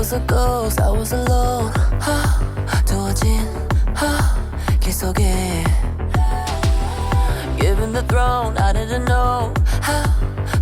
was a ghost, I was alone. 두어진 길 속에 given the throne, I didn't know how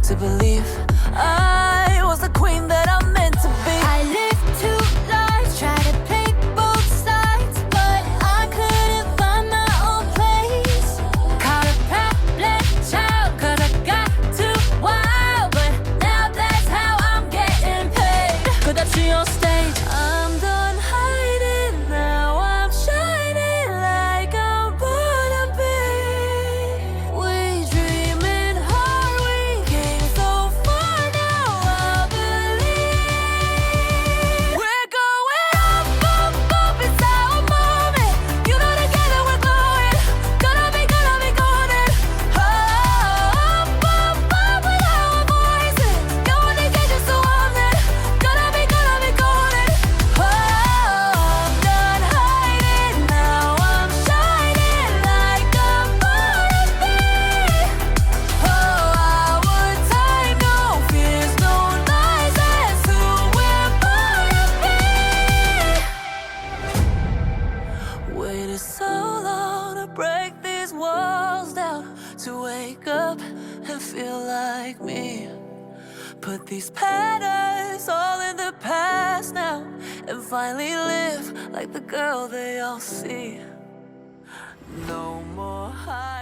to believe I was the queen that I'm meant to be. I lived two lives, tried to pick both sides, but I couldn't find my own place. Caught a problem child, cause I got too wild, but now that's how I'm getting paid. 끝없이 on stage, I'm done hiding, now I'm shining like I'm born to be. We dreaming hard, we came so far, now I believe we're going up, up, up, it's our moment. You know together we're glowing, gonna be golden. Up, up, up with our voices, going to get you so often, gonna be golden. Oh, I'm done hiding, now I'm shining like I'm born to be. Oh, our time, no fears, no lies, that's who we're born to be. Waited so long to break these walls down, to wake up and feel like me. Put these patterns all in the past now, and finally live like the girl they all see. No more hiding.